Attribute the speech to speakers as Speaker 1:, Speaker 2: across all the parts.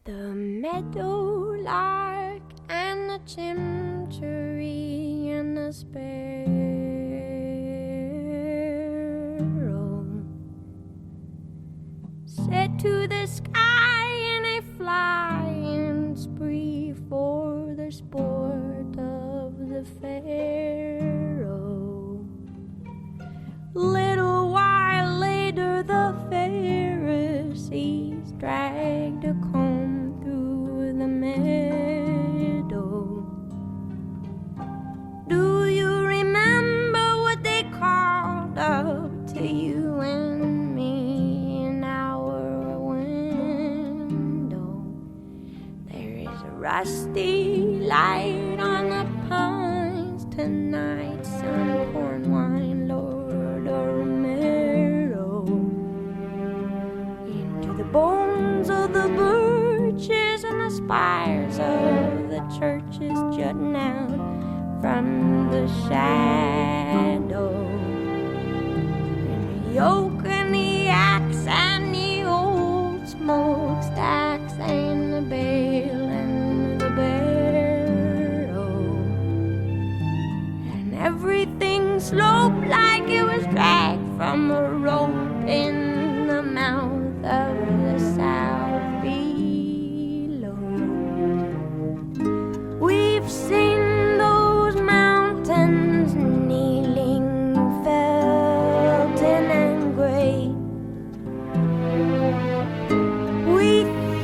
Speaker 1: The meadowlark and the chimchuree and the sparrow set to the sky in a flying spree for the sport of the pharaoh. Little while later the Pharisees dragged a comb through the meadow. Do you remember what they called up to you and me in our window? There is a rusty light on the pines tonight, some corn wine, Lord Romero. Into the bones of the birches and the spires of the churches jutting out from the shadow. And the yoke and the axe and the old smokestacks and the bale and the barrow. And everything sloped like it was dragged from a rope in the mouth of the south below. We've seen those mountains kneeling, felting and gray. We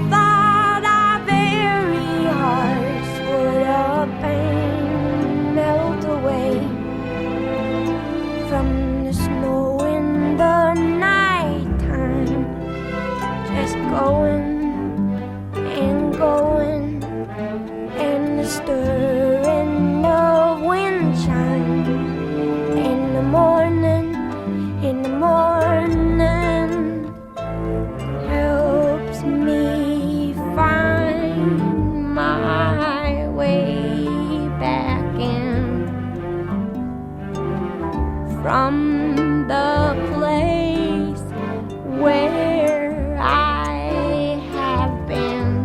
Speaker 1: thought our very hearts would up and melt away from the snow in the nighttime, just going and going, and the stirring of wind chime in the morning, helps me find my way back in from the place where I have been.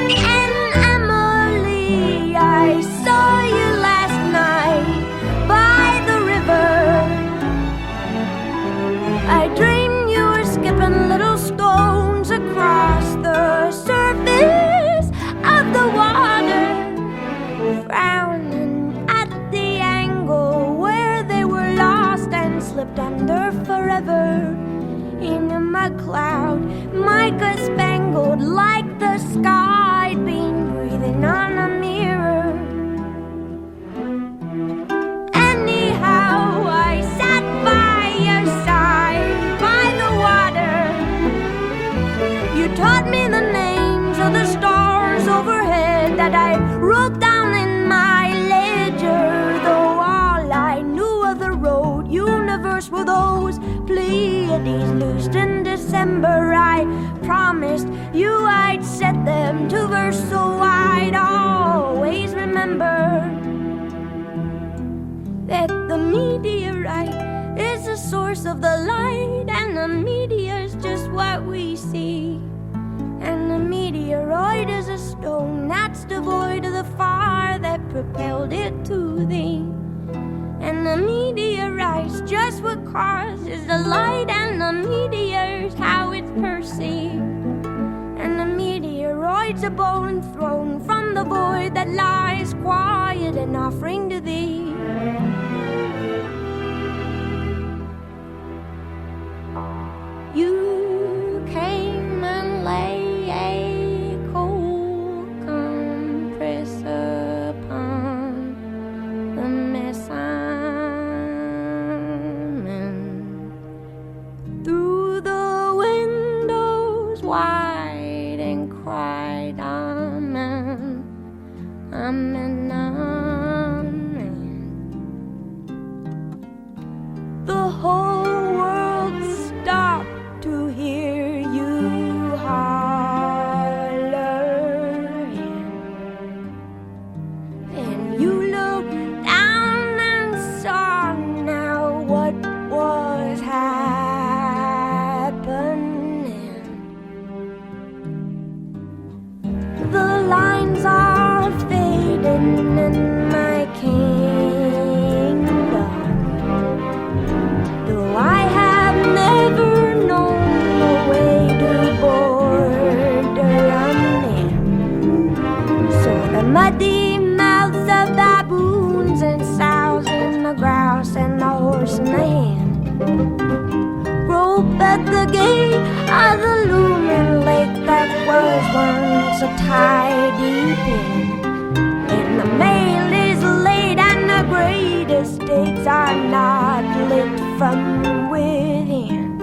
Speaker 1: And Emily, I saw you last night by the river. I dreamed you were skipping little stones across the surface of the water, frowning at the angle where they were lost and slipped under forever in a mud cloud, mica spangled like the sky been breathing on a mirror. Anyhow, I sat by your side by the water. You taught me the names of the stars overhead that I wrote down in my ledger, though all I knew of the road universe were those Pleiades loosed in December. I promised you I'd set them to verse, so I'd always remember that the meteorite is the source of the light, and the meteor's just what we see. And the meteoroid is a stone that's devoid of the fire that propelled it to thee. And the meteorite's just what causes the light, and the meteor's how it's perceived. And the meteoroid's a bone thrown from the void that lies quiet and offering to thee. You came and lay a cold compress upon the mess I'm in. Through the windows wide and cried, Amen, Amen, Amen. from within.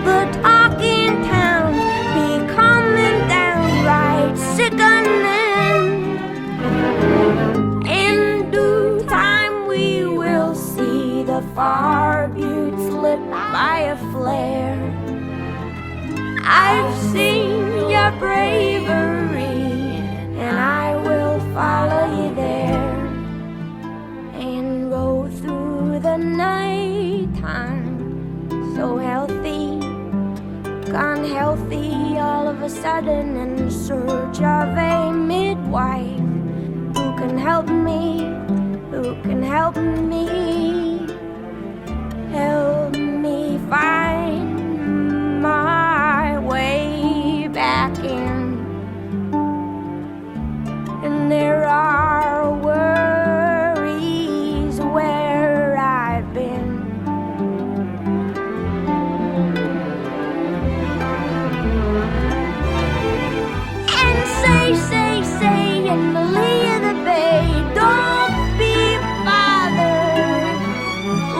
Speaker 1: The talking towns becoming downright sickening. In due time we will see the far buttes lit by a flare. I've seen your bravery, and I will follow you there, and roll through the night time so healthy, gone healthy all of a sudden, in search of a midwife who can help me, who can help me, help me find my way back in. And there are worries where I've been. And say in the lee of the bay, don't be bothered.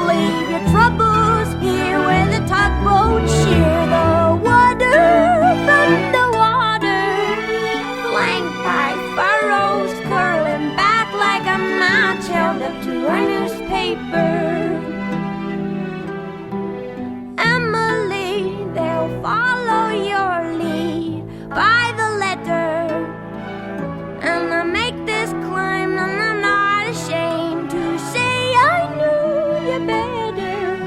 Speaker 1: Leave your troubles here where the tugboats shear the water from the water, flanked by furrows curling back like a match held up to a newspaper. Emily, they'll follow your lead by the letter, and I make this climb, and I'm not ashamed to say I knew you better.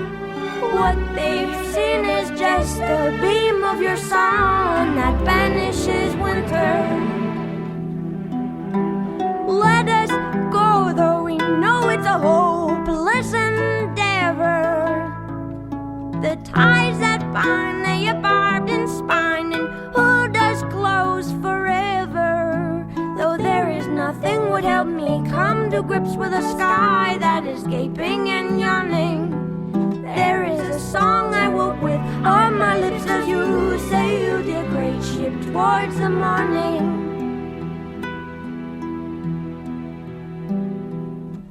Speaker 1: What they've seen is just a beam of your sun that banishes winter. Let us go, though we know it's a hopeless endeavor. The ties that bind, they are barbed and spined, and who does close forever? Though there is nothing would help me come to grips with a sky that is gaping and yawning. There is a song I woke with on my lips as you sailed your great ship towards the morning.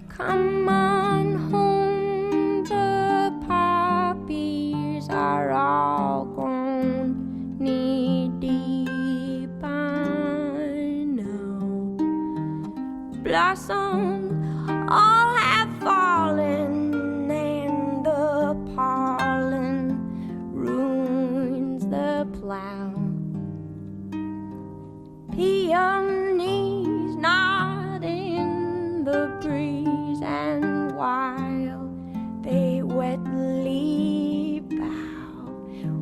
Speaker 1: Come on home, the poppies are all grown knee-deep by now. Blossoms all have fallen, and the pollen ruins the plow. Peonies nod in the breeze, and while they wetly bow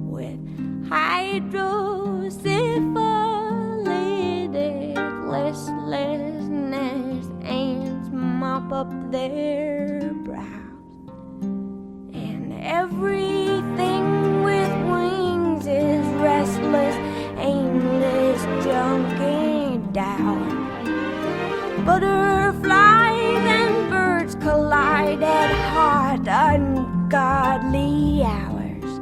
Speaker 1: with hydrosyphilitic listlessness, ants mop up their brows, and everything with wings is restless, aimless, junking down. Butterflies and birds collide at hot, ungodly hours,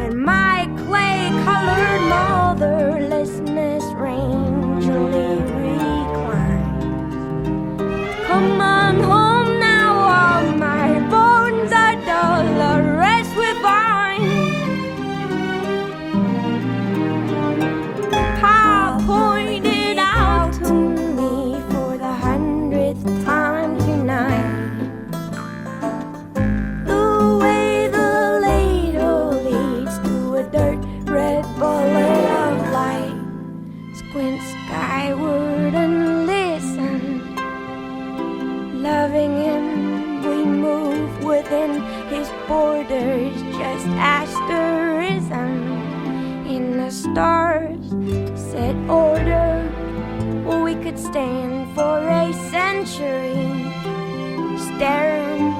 Speaker 1: and my clay-colored motherlessness rangely reclines. Come on home now, all my bones are dull, the rest we find. Pa pointed out to me for the 100th time tonight the way the ladle leads to a dirt red bullet of light. Squint skyward and listen. Loving him, we move within his borders, just asterism in the stars set order. We could stand for a century, staring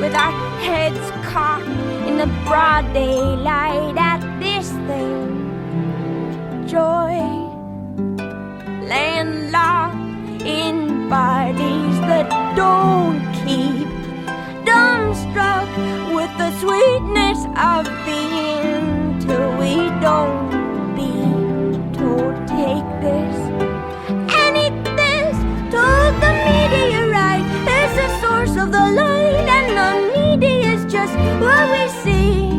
Speaker 1: with our heads cocked in the broad daylight at this thing. Joy landlocked in bodies that don't keep, dumbstruck with the sweetness of being, till we don't be told take this and eat this. Told the meteorite is the source of the light, and the meteorite just what we see.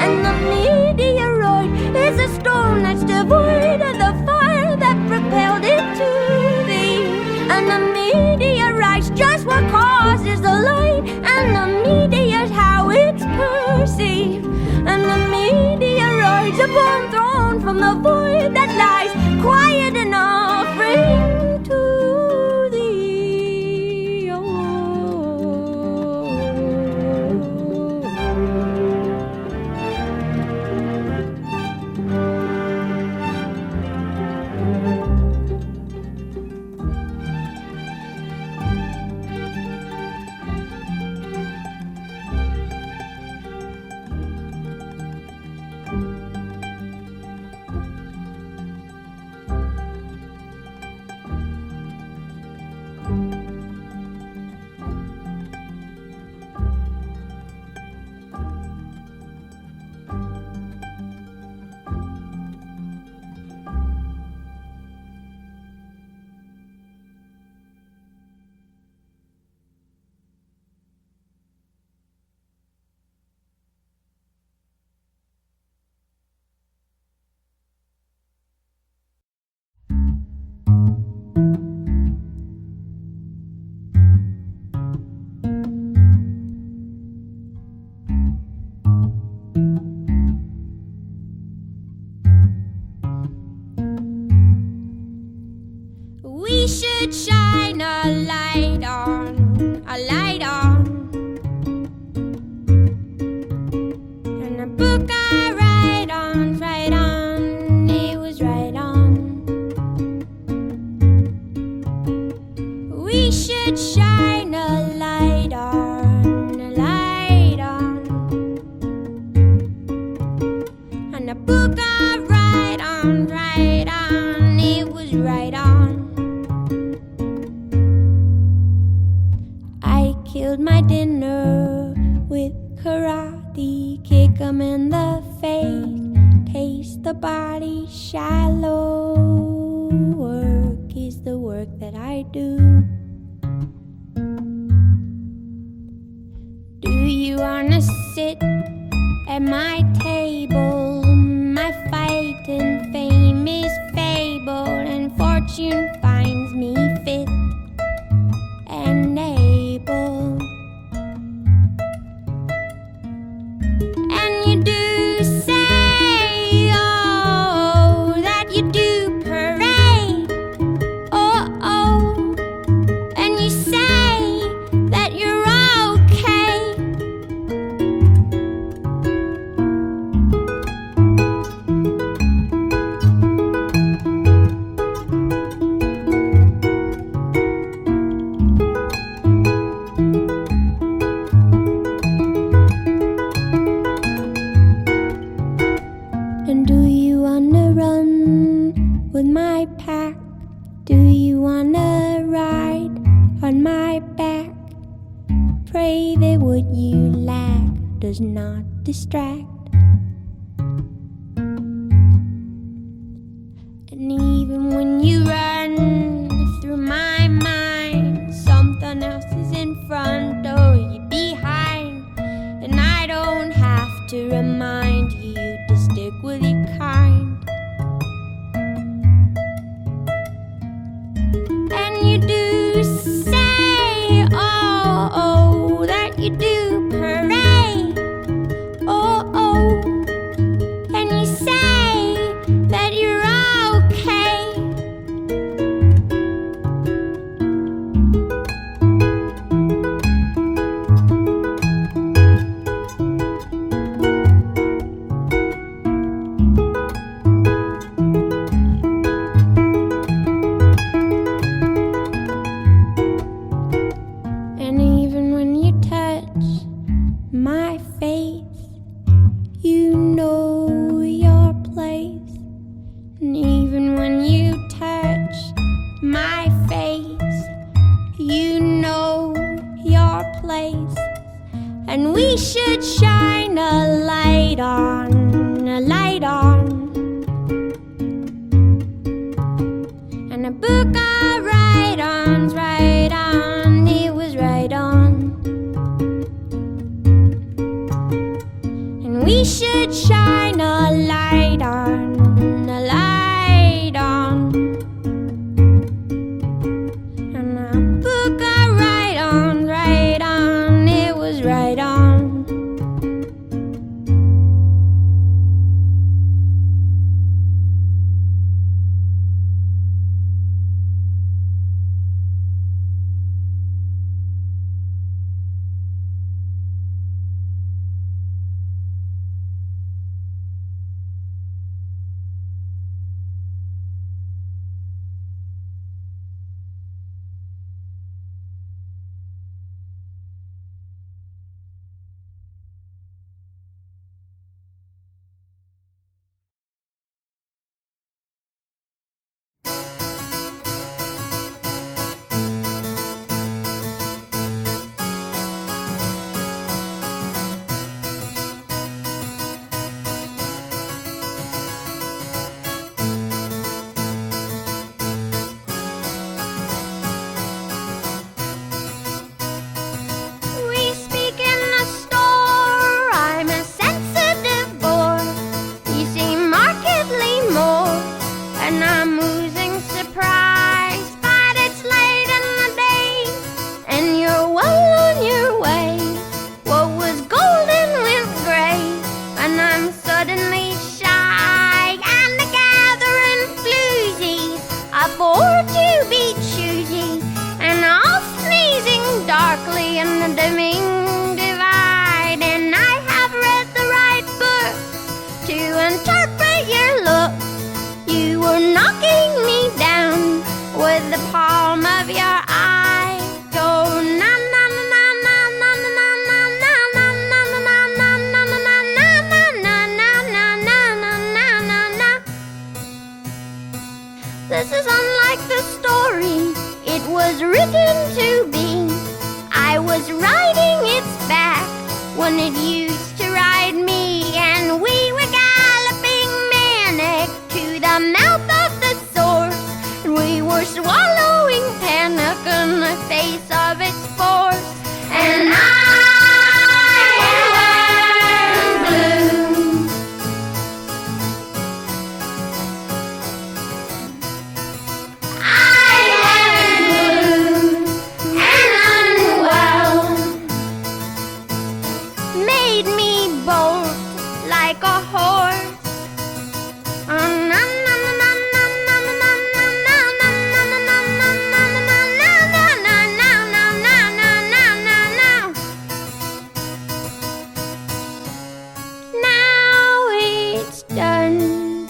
Speaker 1: And the meteoroid is a stone that's devoid of the fire that propelled it to thee. And the meteorite's just what causes the light, and the meteor's how it's perceived. And the meteoroid's a born throne from the void that lies quiet and offering to thee. Oh. We should shine a light on, and a book I write on, it was right on. We should shine a light on, and a book I write on, it was right on. Killed my dinner with karate, kick 'em in the face, taste the body shallow. Work is the work that I do. Do you wanna sit at my table? My fight and fame is fable, and fortune finds me fit and able. And you do say, oh, that you do parade, oh, oh, and you say that you're okay. And do you wanna run with my pack? Do you wanna ride on my back? Pray that what you lack does not distract. And even when you run through my mind, something else is in front or you're behind. And I don't have to remind you to stick with your kind. And you do say, oh, oh, that you do parade, oh, oh, and you say that you're okay. And even when you touch my face, you know your place. And even when you touch my face, you know your place. And we should shine a light on, and a book I write on, it was right on. mean divide, and I have read the right book to interpret your look. You were knocking me down with the palm of your eye. Go na na na na na na na na na na na na na na na na na na na. This is unlike the story it was written to be. I was riding its back when it used to ride me, and we were galloping manic to the mouth of the source, and we were swallowing panic in the face of its force. And I am blue. I am blue and unwell. Made me bolt like a horse. Now it's done.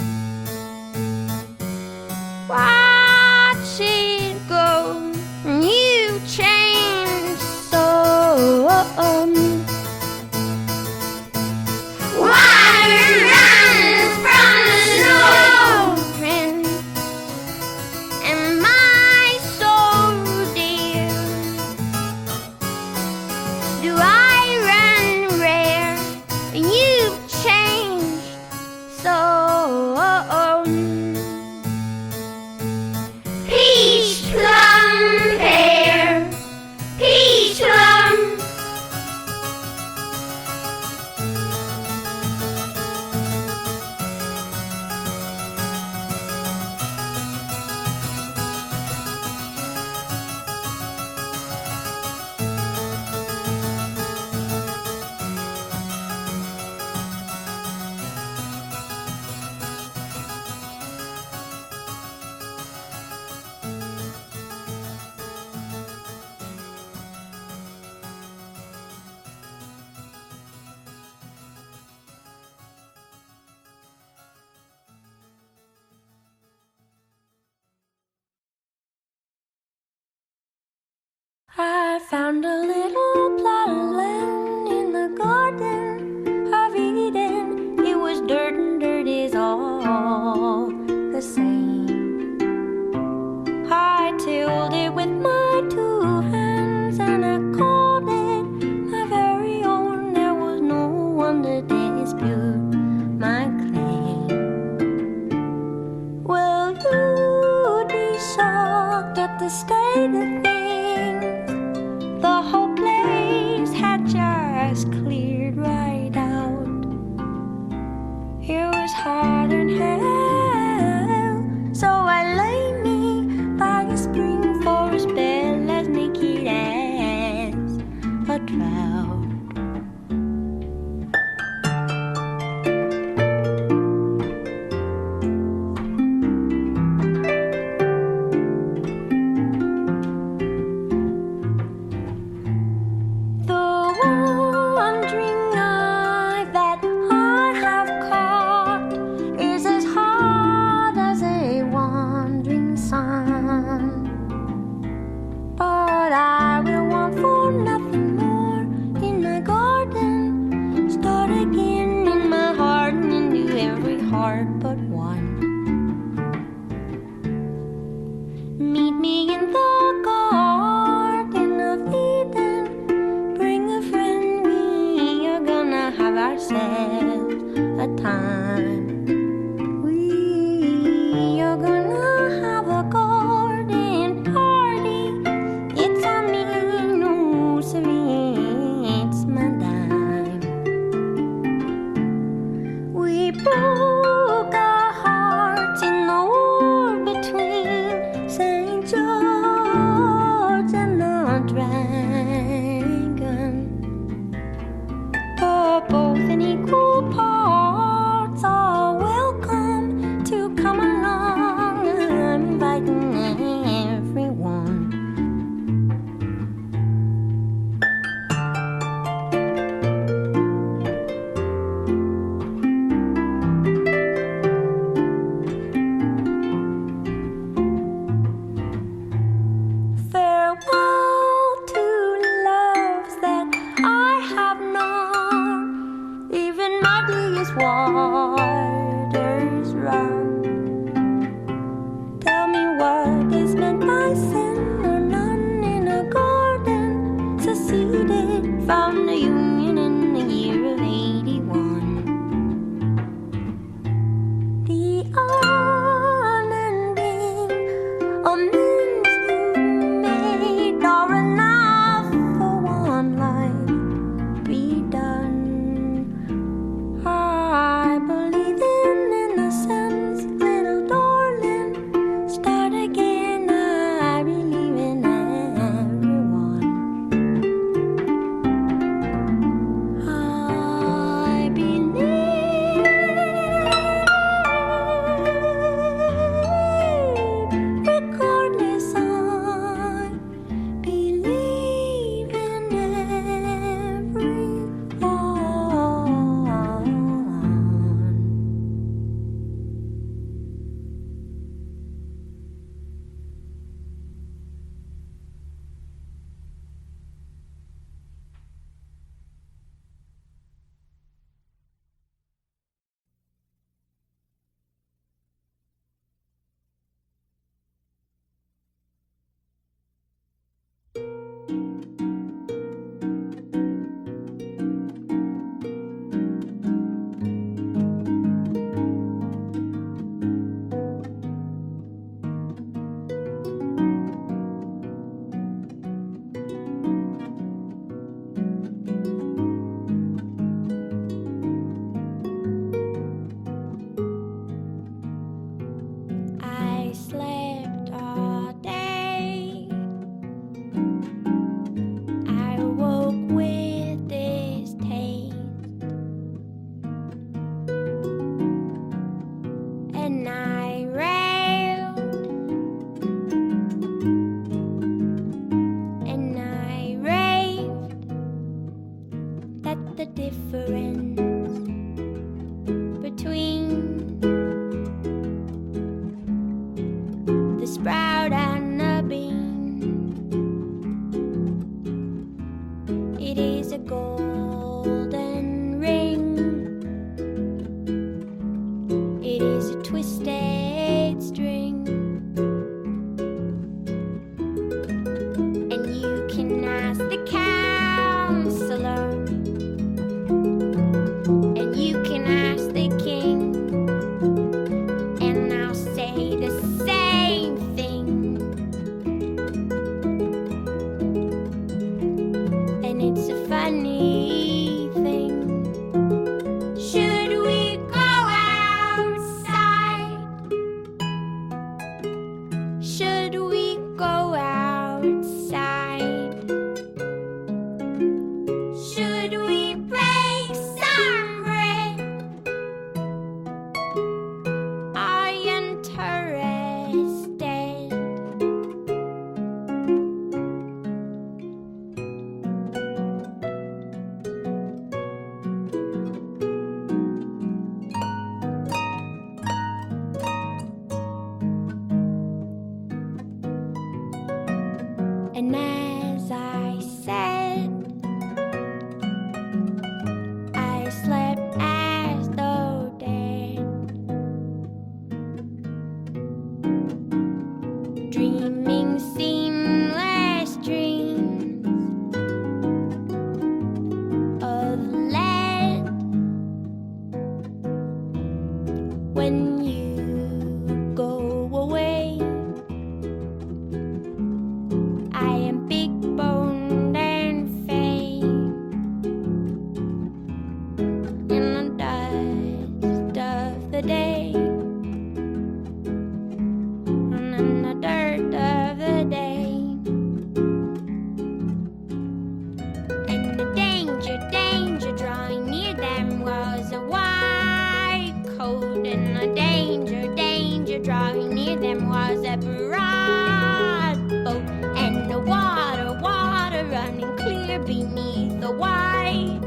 Speaker 1: Watch it go. You changed so. Water runs from the snow, and my soul, dear, do I run rare? You've changed so. Peach plum pear, peach plum. I found a little plot of land in the garden of Eden. It was dirt, and dirt is all the same. I tilled it with my 2 hands, and I called it my very own. There was no one to dispute my claim. Well, you'd be shocked at the state of things. The whole place had just cleared right out. It was hot and hell, so I lay me by a spring for a spell as naked as a trout. But one. Meet me in the Garden of Eden. Bring a friend, we are gonna have ourselves a time. We are gonna have a garden party. It's on me, no, it's my dime. We broke our hearts in the war between St. George and the dragon. But both an equal part. what the difference between the sprout and the bean. It is a golden ring. It is a twisted string. And you can ask the counselor, and you can ask the king, and I'll say the same thing. And it's a funny thing. Should we go outside? Should we go outside? Should we break some bread? Are you interested? And as I said, I slept as though dead, dreaming seamless dreams of lead. When you go away, I am big boned and fake in the dust of the day, and in the dirt of the day. And the danger, danger drawing near them was a white coat, and the danger, danger drawing near them was a broad boat, and the water, water running clear beneath the white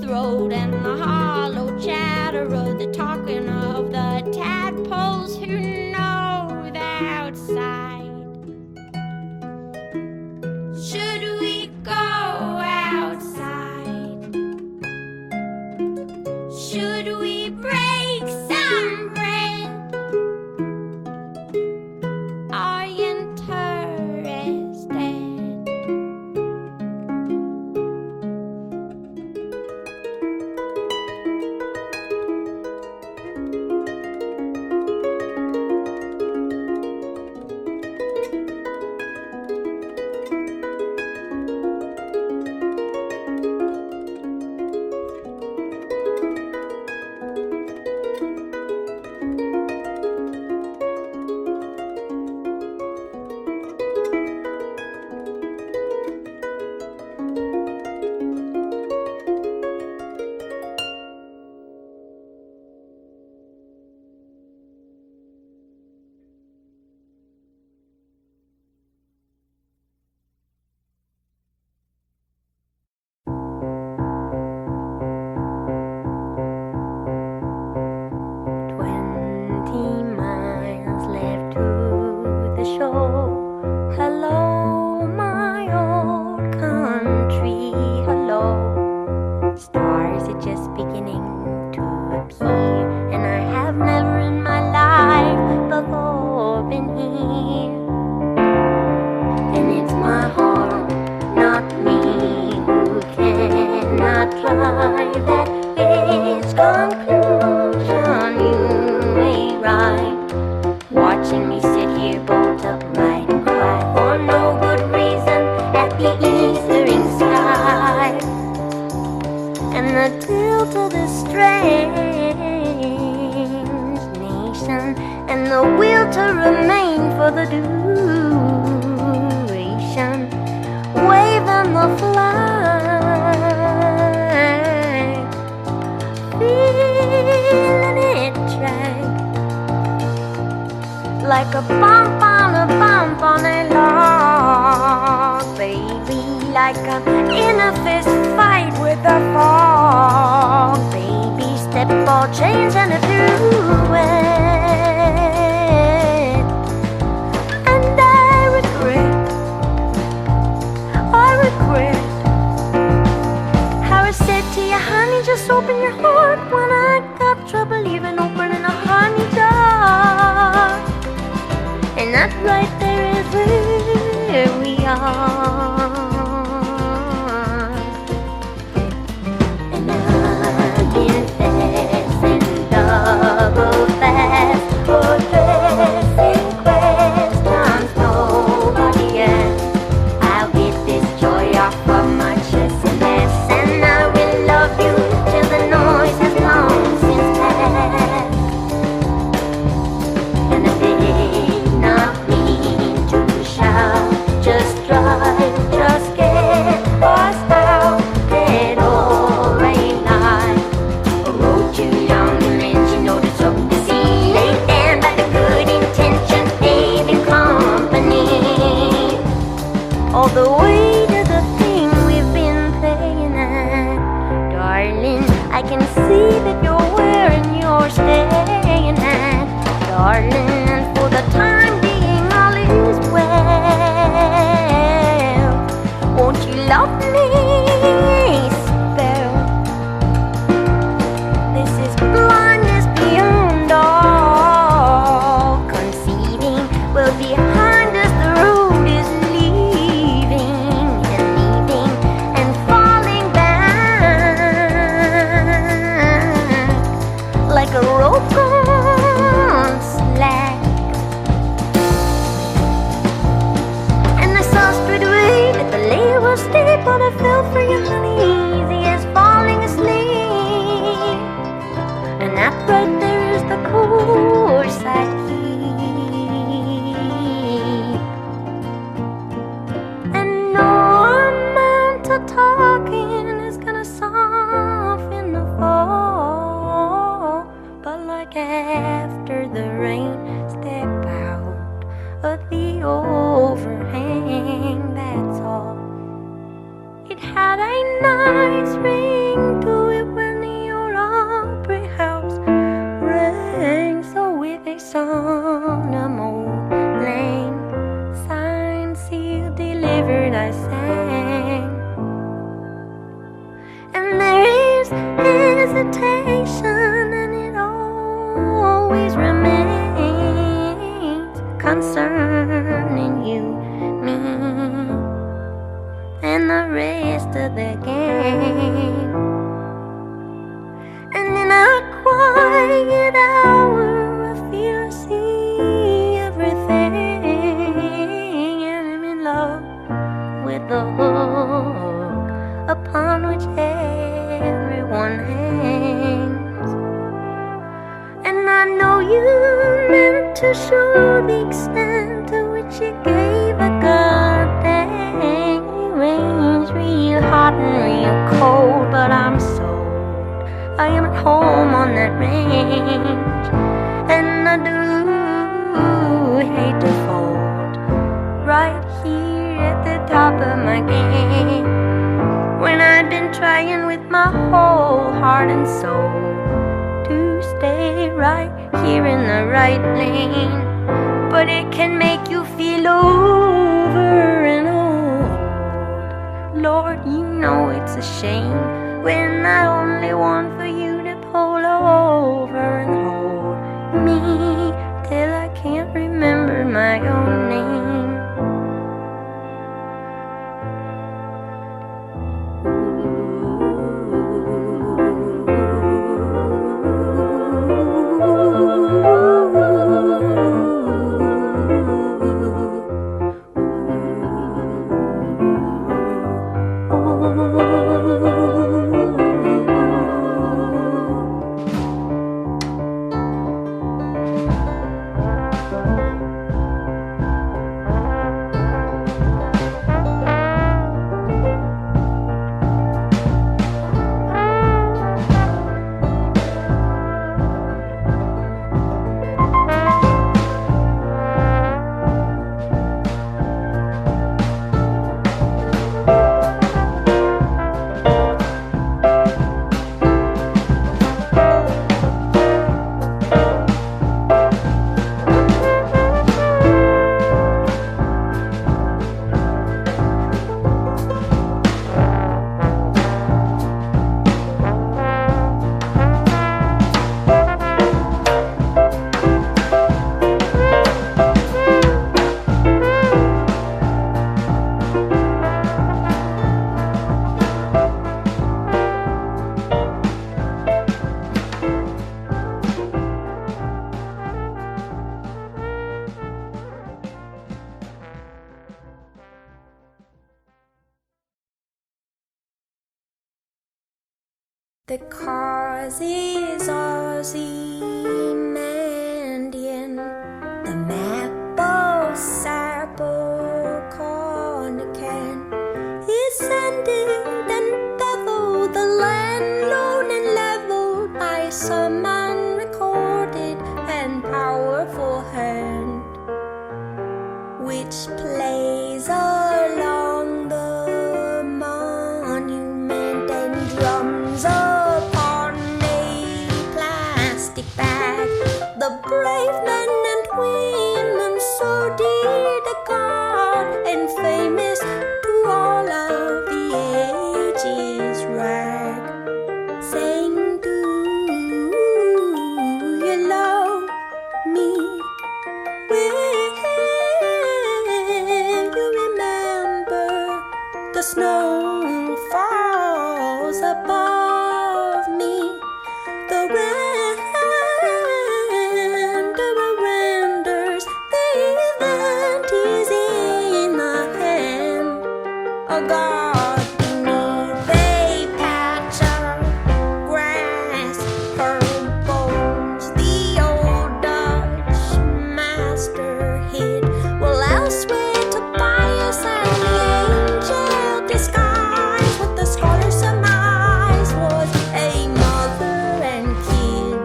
Speaker 1: throat, and the hollow chatter of the talking of the tadpoles who know the outside. Should we go outside? Should we break some bread? Are you interested? Hello, my old country, hello. Stars are just beginning to appear, and I have never in my life before been here. And it's my heart, not me, who cannot drive at its conclusion. You may ride, watching me sit here bolt upright and cry for no good reason at the eastering sky, and the tilt of the strange nation, and the will to remain for the duration, waving the flag, feeling it drag like a bump on a log, baby, like I'm in a fist fight with a fog. all changed and through it. And I regret how I said to you, honey, just open your heart when I got trouble even opening a honey jar. And that right there is where we are. And I've been facing double fast for dressing questions nobody asked. I'll get this joy off of my chest and mess, and I will love you till the noise has long since passed. And I did not mean to shout, just drive, just get lost out, dead or alive. A road too long to mention, no deserve to see. Ain't there but the good intentions, paving company. All the way to the thing we've been playing at, darling, I can see that you're wearing your staying at, darling, and for the time being all is well. Won't you love me? Spell. This is blindness beyond all conceiving. Well, behind us the road is leaving and falling back like a rope on slack. And I saw straight away that the lay was steep, but I fell for you, honey, easy as falling asleep. And that right there is the course I keep. And no amount of talking is gonna soften the fall, but like after the rain, step out of the overhang, that's all. It had a nice ring to it when the old Opry House rang. So with a solemn old lang, signed, sealed, delivered, I sang. And there is hesitation, and it always remains concerning you, me, and the rest of the gang. And in a quiet hour I feel I see everything, and I'm in love with the hook upon which everyone hangs. And I know you meant to show the extent to which you gave a goddamn. You range real hot and real cold, but I'm sold. I am at home on that range, and I do hate to fold right here at the top of my game, when I've been trying with my whole heart and soul to stay right here in the right lane. But it can make you feel over and old. Lord, you know it's a shame when I only want for you to pull over and hold me till I can't remember my own name. The cause is Ozymandian, the Mapple-Sarple-Cornican is sending and beveled the land lone and leveled by some unrecorded and powerful hand, which plays along the monument and drums upon a plastic bag the brave men and women so dear to God and famous to all of the ages rag, saying, do you love me? Will you remember the snow falls above me? The renders, the event is in the hand. A God beneath a patch of grass, her bones the old Dutch master hid. Well, elsewhere Tobias and the angel disguised what the scholar surmised was a mother and kid,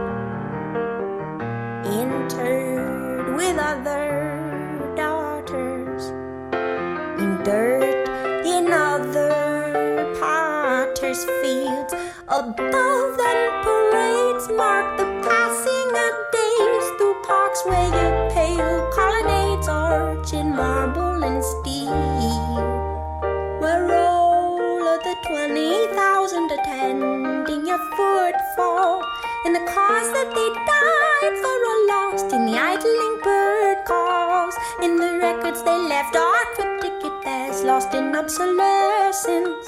Speaker 1: interred with other daughters in dirt in other potters' fields. Above them parades mark the passing of days through parks where your pale colonnades arch in marble and steel, where all of the 20,000 attending your footfall in the cause that they died for are lost in the idling bird calls, in the records they left are cryptic as lost in obsolescence.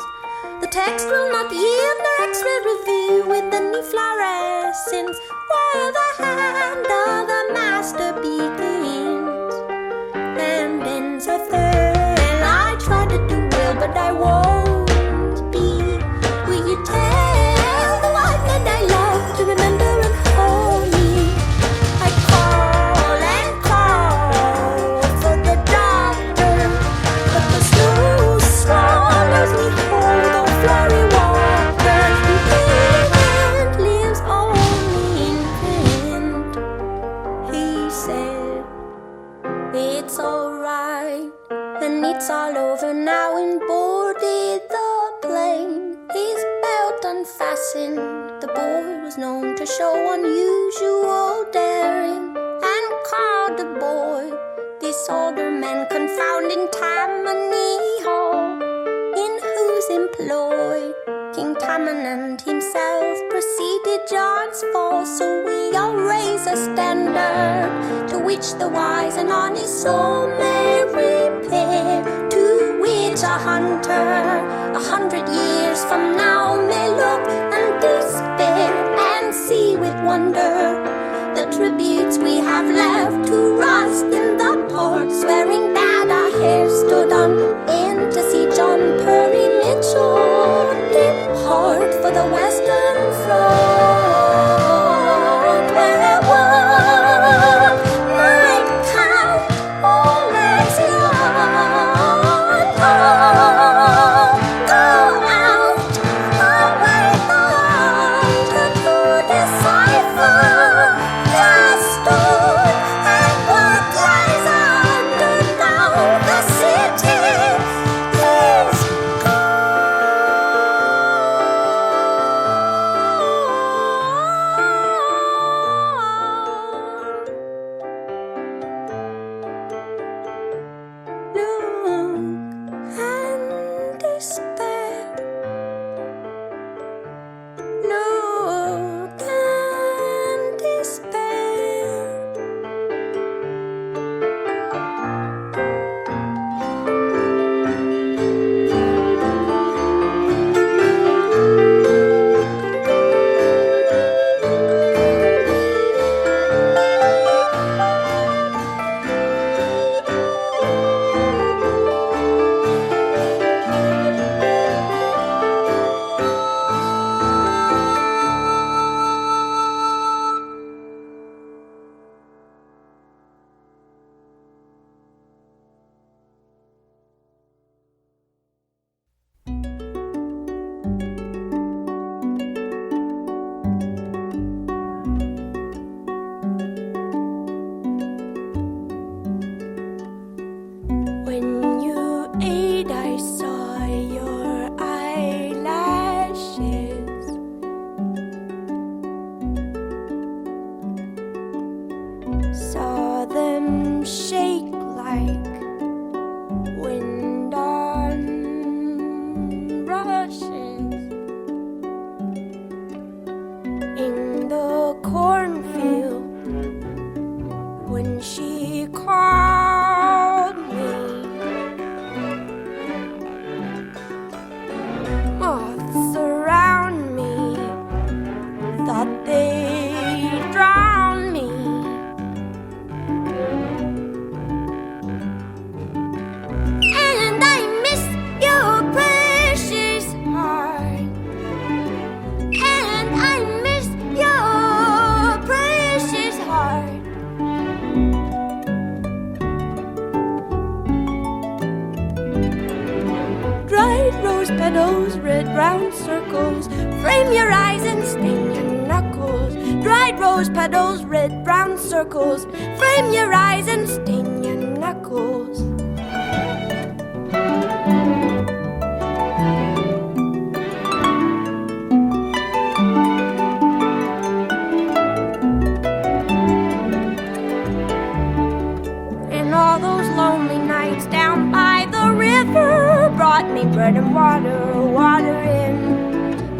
Speaker 1: The text will not yield nor X-ray reveal with any fluorescence where the hand of the master begins and ends a third. I try to do well, but I won't be. Will you tell the one that I love to remember and hold me? I call and call for the doctor, but the snow swallows me whole. Though flurry walkers and pavement lives only in print. He said, it's alright, and it's all over now, and boarded the plane. His belt unfastened, the boy was known to show unusual daring, and called the boy this older man confounding Tammany Hall, in whose employ King Tammany himself preceded John's fall. So we all raise a standard to which the wise and honest soul may repair, to which a hunter 100 years from now may look and despair and see with wonder the tributes we have left to rust in the port, swearing that our hair stood on end to see John Perry Mitchell depart for the Western Front, where one might count all as young. Oh, go out, away the hunter to decipher the stone and what lies under now. The city is gone. circles. Frame your eyes and stain your knuckles. Dried rose petals, red brown circles. Frame your eyes and stain your knuckles. And all those lonely nights down by the river brought me bread and water in.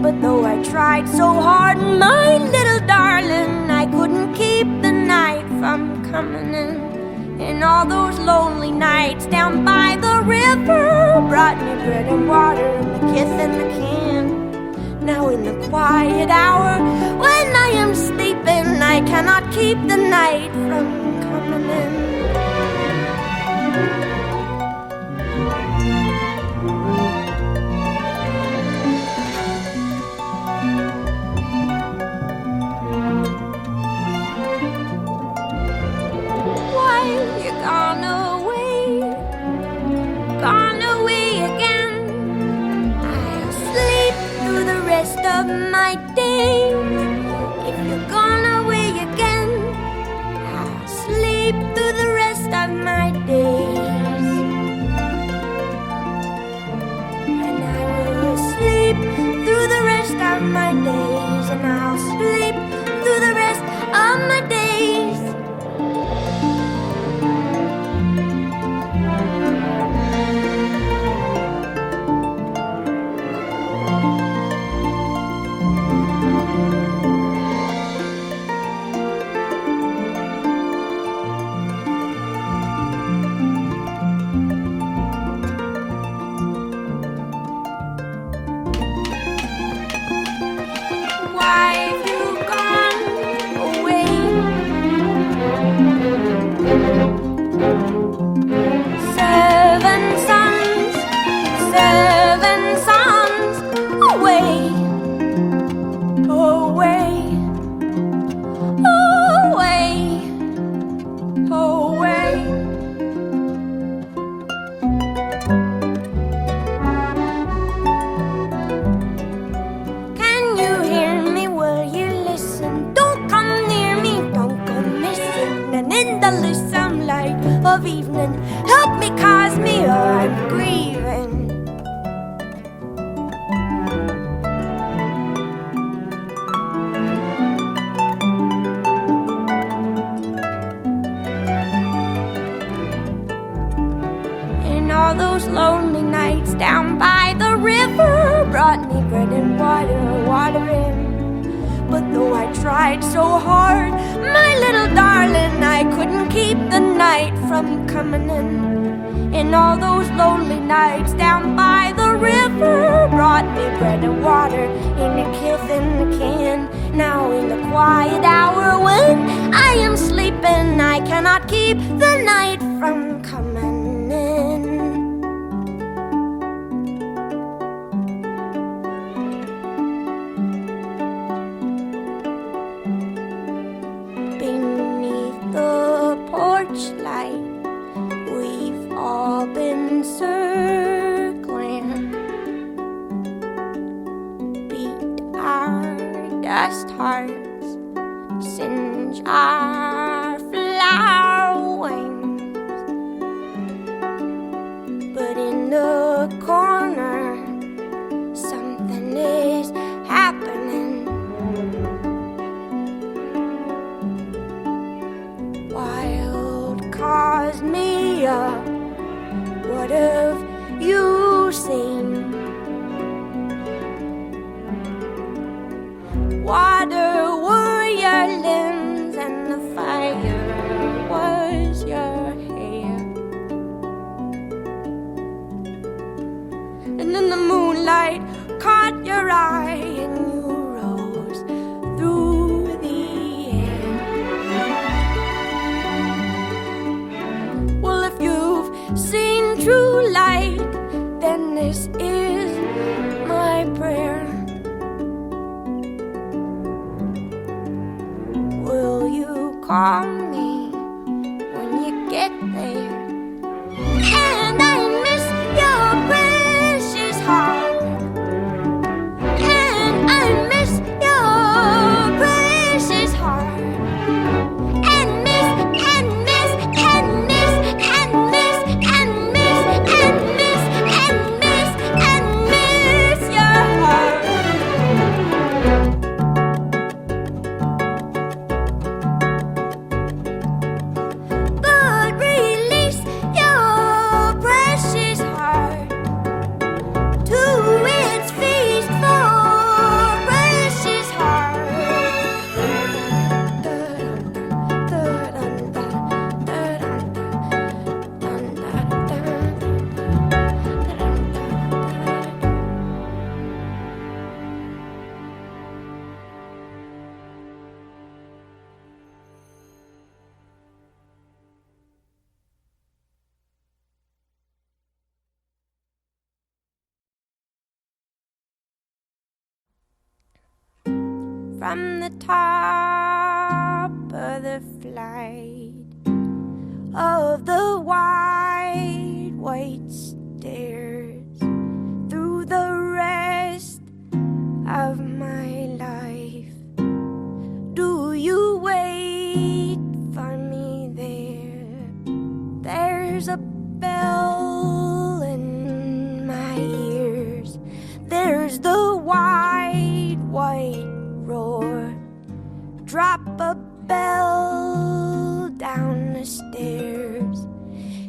Speaker 1: But though I tried so hard, my little darling, I couldn't keep the night from coming in. And all those lonely nights down by the river brought me bread and water and the kiss in the can. Now in the quiet hour, when I am sleeping, I cannot keep the night from coming in. Gone away again. I'll sleep through the rest of my days. If you're gone away again, I'll sleep through the rest of my days. And I will sleep through the rest of my days. And I'll sleep through the rest of my days. Of evening, help me, cause me, or I'm grieving. And all those lonely nights down by the river brought me bread and water in. But though I tried so hard, my little darling, I couldn't keep the night from coming in. And all those lonely nights down by the river brought me bread and water in a kiss in the can. Now in the quiet hour when I am sleeping, I cannot keep the night from coming in. Light, we've all been circling, beat our dust hearts, singe our flower wings. But in the corner, something is happening. Cause me up, what have you seen? Water were your limbs and the fire was your hair. And then the moonlight caught your eye and you rose through the air. Well, if you've seen true light, then this is my prayer. Will you call me when you get there? And I miss your precious heart. And from the top of the flight of the wide white stairs through the rest of my life. Do you wait for me there? There's a bell in my ears. There's the wide white roar. Drop a bell down the stairs.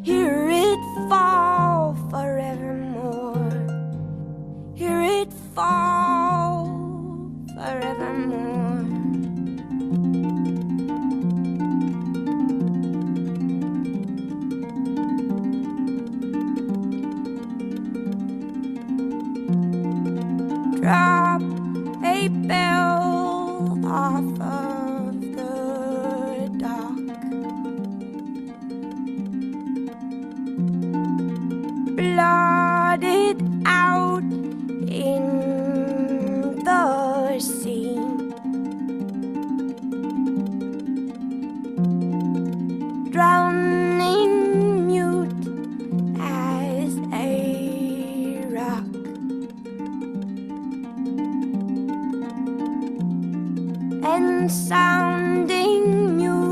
Speaker 1: Hear it fall forevermore. Hear it fall forevermore. Drop a bell off of the dock. Blotted out in the sea. Drowning mute as a rock. And sounding mutiny.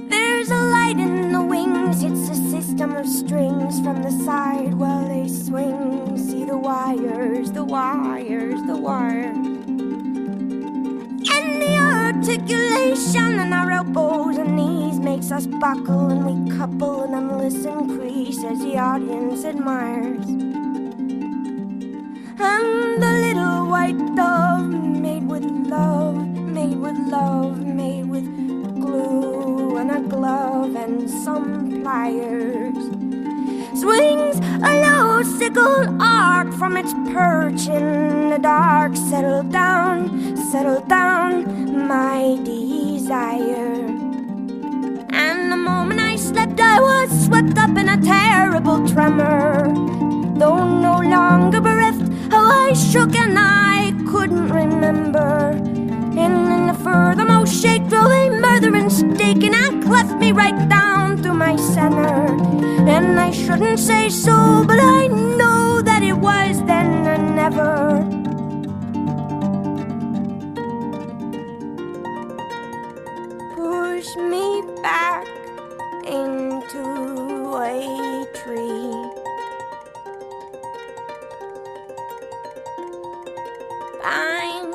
Speaker 1: There's a light in the wings. It's a system of strings from the side while they swing. See the wires, the wires, the wires. And the articulation in our elbows and knees makes us buckle, and we couple an endless increase as the audience admires. And the little white dove made with love, made with love, made with glue and a glove and some pliers, swings a low sickle arc from its perch in the dark. Settle down, my desire. And the moment I slept, I was swept up in a terrible tremor. Though no longer bereft, how I shook and I couldn't remember. And in the furthermost shake drove a murderous stake, and I cleft me right down through my center. And I shouldn't say so, but I know that it was then and never. Push me back into a tree. Bind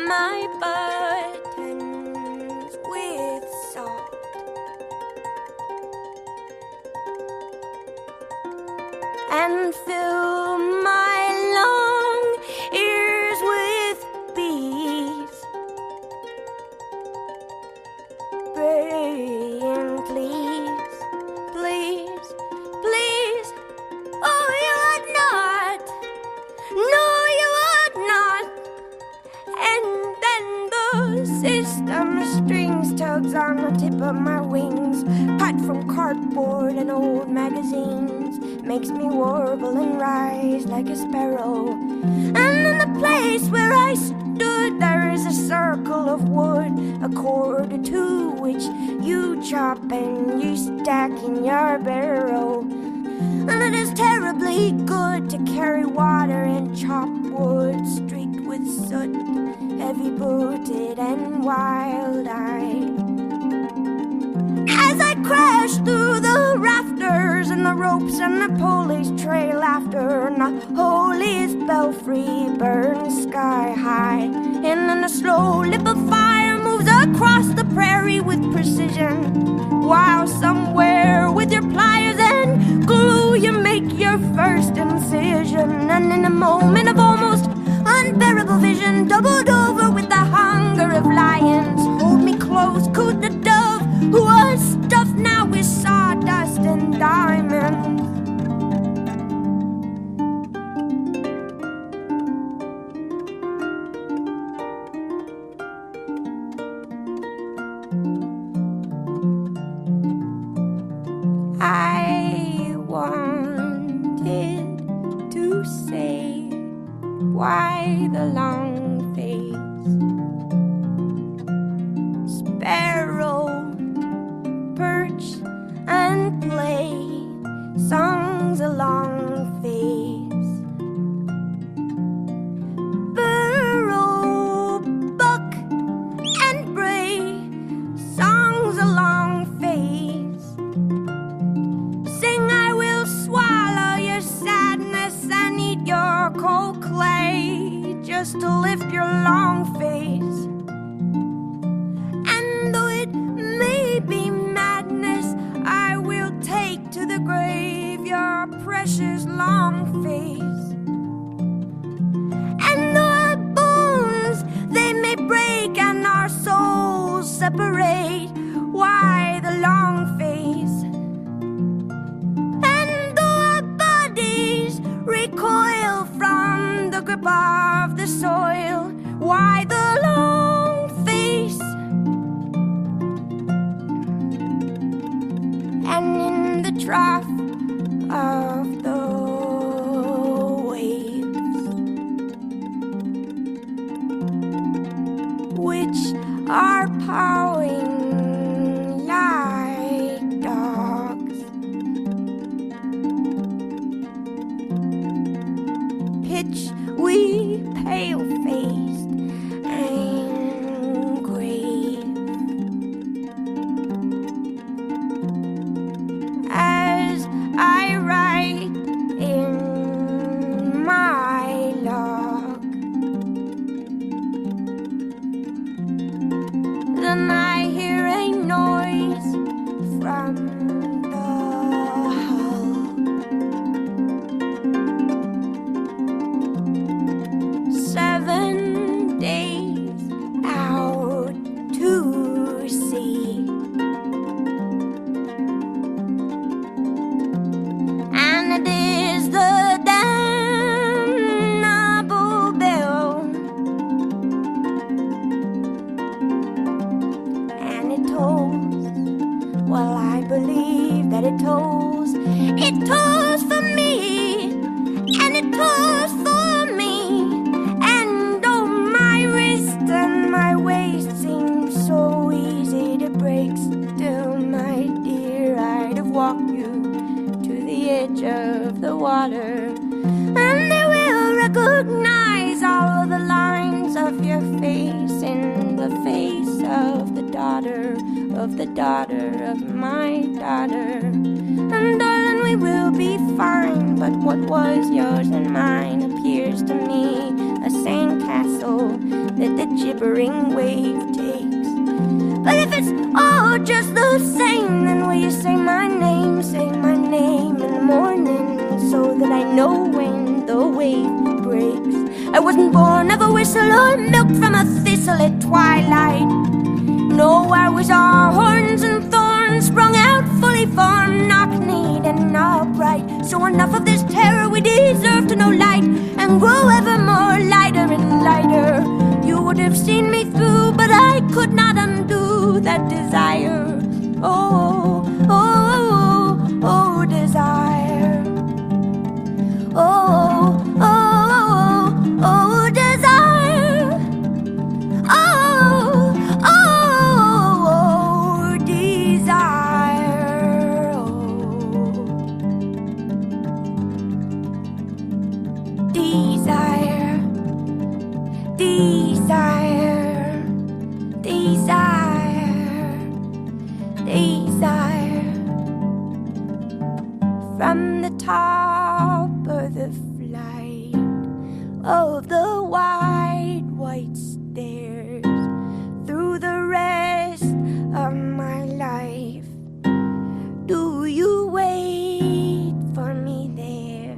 Speaker 1: my buttons with salt. And fill my long ears with bees, praying, please, please, please. Oh, you would not. No, you would not. And then the system of strings tugs on the tip of my wings, cut from cardboard and old magazines, makes me warble and rise like a sparrow. And in the place where I stood, there is a circle of wood, a cord or two, which you chop and you stack in your barrow. And it is terribly good to carry water and chop wood, streaked with soot, heavy-booted and wild-eyed. As I crash through the rafters and the ropes and the pulleys trail after, and the holiest belfry burns sky high, and then a slow lip of fire moves across the prairie with precision, while somewhere with your pliers and glue you make your first incision. And in a moment of almost unbearable vision, doubled over with the hunger of lions, hold me close, cooed the dove, who was stuffed now with sawdust and diamonds. I by the long face. Sparrow, perch and play songs along face. Burrow, buck and bray songs along face. Sing, I will swallow your sadness and eat your cold clay just to lift your long face. And though it may be madness, I will take to the grave your precious long face. And though our bones they may break and our souls separate, why the long face? And though our bodies recoil from the grip of the soil, why the long face? And in the trough of the waves, which are pawing like dogs, pitch we pale-faced and grave, as I write in my log. Then I hear a noise from the hull. 7 days out to sea, and it is the damnable bell, and it tolls. Well, I believe that it tolls. It tolls for me, and it tolls for me. And oh, my wrist and my waist seem so easy to break. Still, my dear, I'd have walked you to the edge of the water, and they will recognize all of the lines of your face in the face of the daughter of my daughter. And darling, we will be fine, but what was yours and mine appears to me a sandcastle that the gibbering wave takes. But if it's all just the same, then will you say my name in the morning, so that I know when the wave breaks? I wasn't born of a whistle or milked from a thistle at twilight. No, I was all horns and thorns, sprung out fully formed, knock-kneed and upright. So enough of this terror, we deserve to know light, and grow ever more lighter and lighter. You would have seen me through, but I could not undo that desire. Oh, oh, oh, oh, desire. Oh, oh, oh, oh, desire. Oh, oh, oh, desire. Oh, desire, desire, desire, desire. From the top of the flight of the wide white stairs, through the rest of my life, do you wait for me there?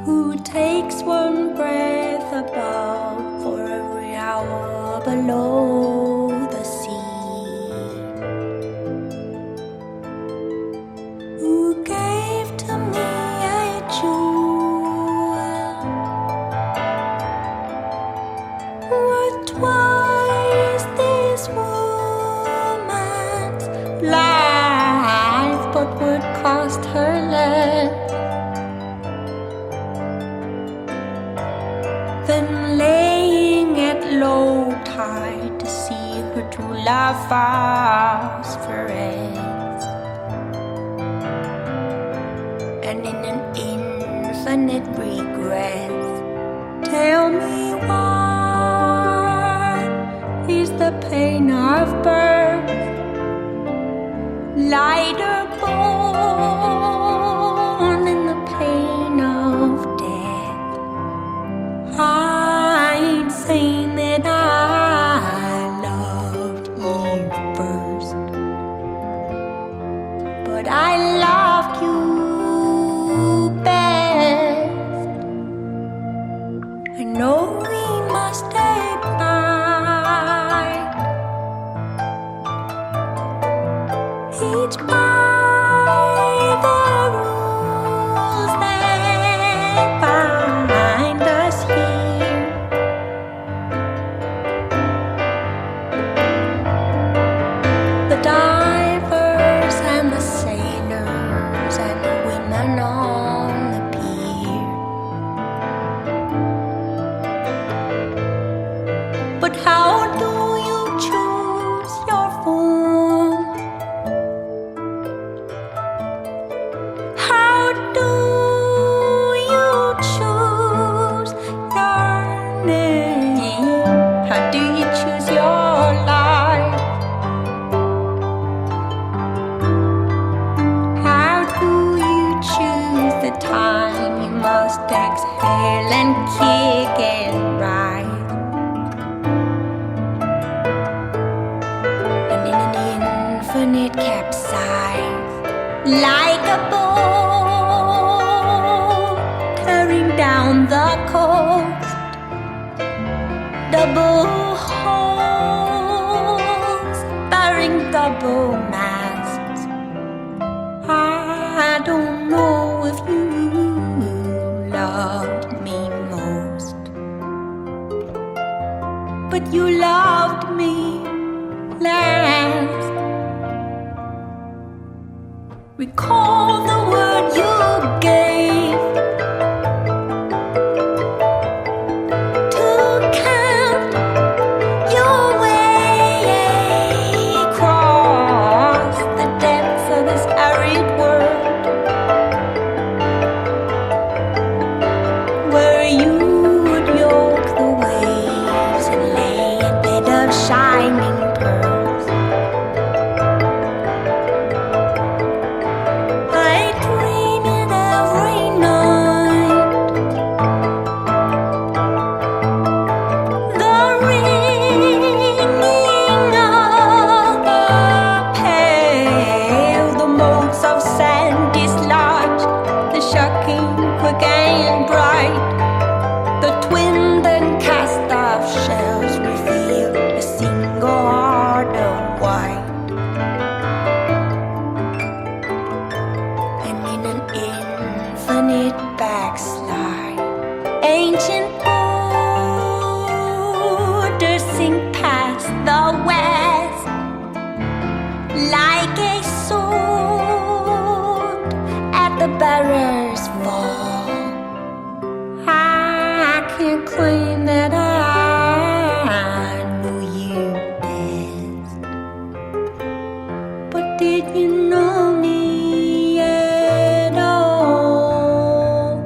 Speaker 1: who takes one breath above for every hour below the sea, who gave to me a jewel worth twice this woman's life, but would cost her less than laying at low tide to see her true love phosphoresce, and in an infinite regret, tell me why is the pain of birth lighter born than the pain of death? I ain't saying that I loved you first, but I loved you best. I know we must abide each by the rules that bind us here. The divers and the sailors and the women on the pier. But how do you choose your form? How do you choose your name? How do you choose your life? How do you choose the time you must exhale and kick and rise? And in an infinite capsize, like a boat tearing down the coast, double holes bearing double masts. I don't know if you loved me most, but you loved me last. Recall the word you gave to count your way across the depths of this arid world, where you would yoke the waves and lay a bed of shining pearls. I dream it every night. The ringing of the pale, the motes of sand dislodged, the shocking quick and bright, the twinned and cast off shells reveal a single heart of white. And in an infinite backslide, ancient borders sink past the west like a sword at the bearer's fall. I can't claim that I knew you best, but did you know me at all?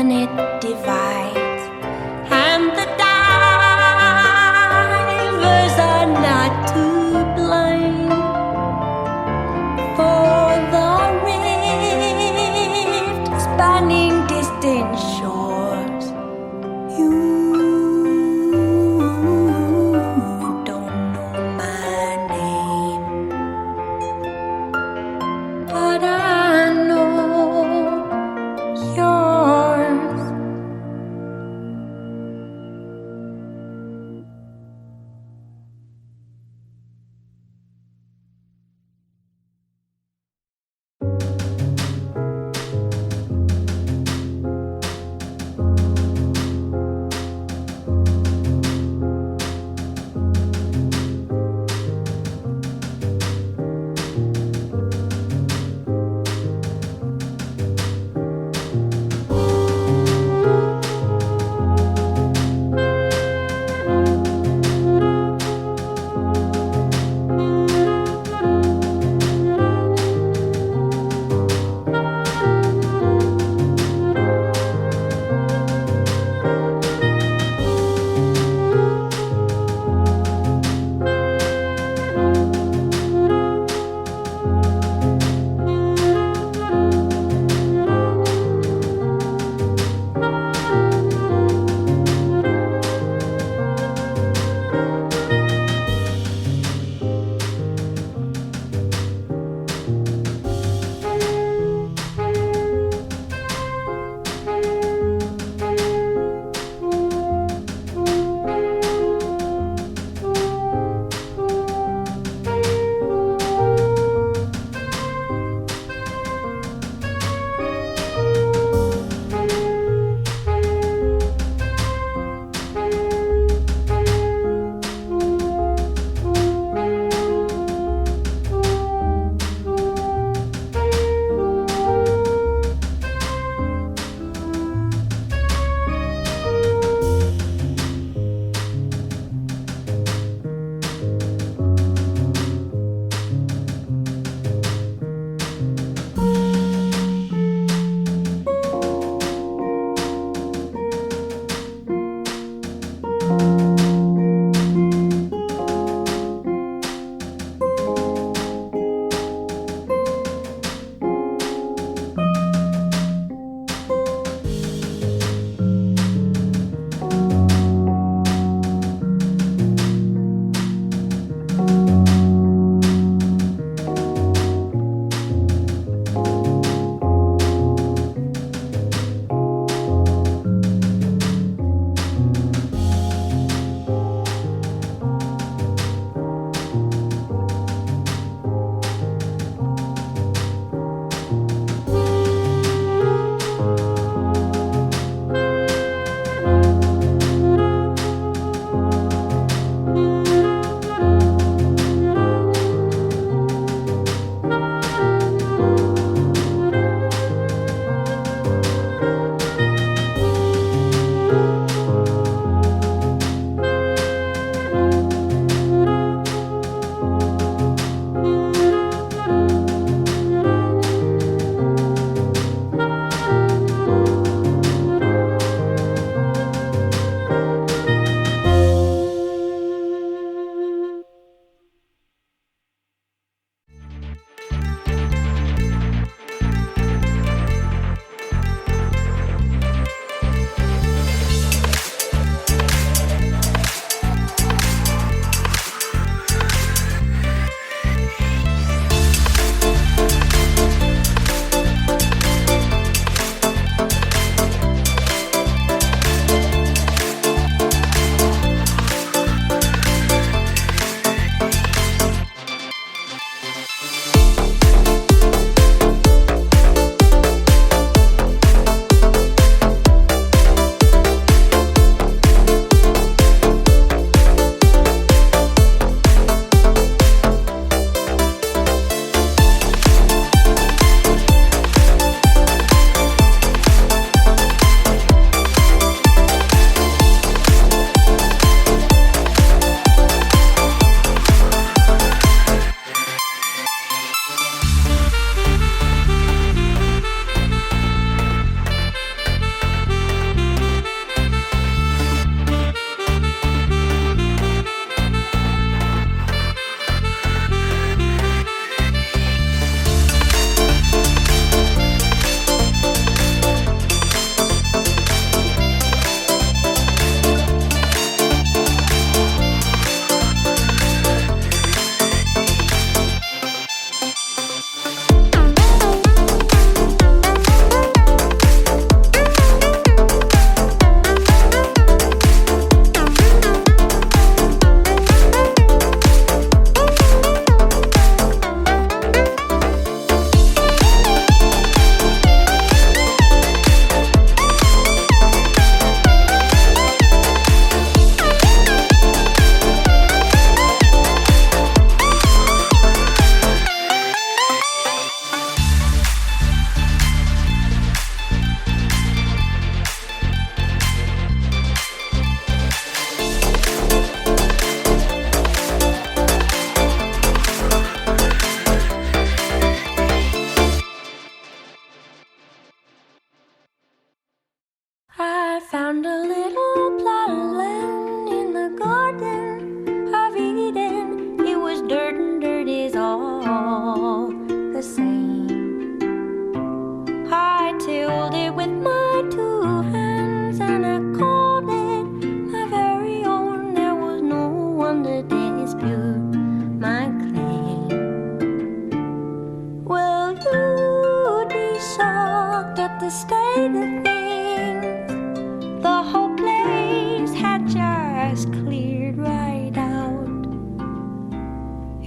Speaker 1: and it divides, and the divers are not to blame for the rift spanning distant shores. You don't know my name, but I know yours.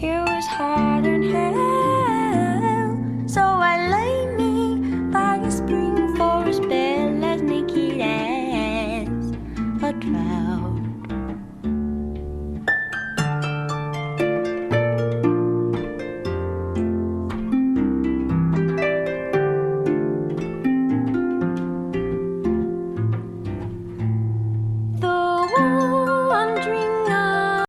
Speaker 1: It was hard and heavy.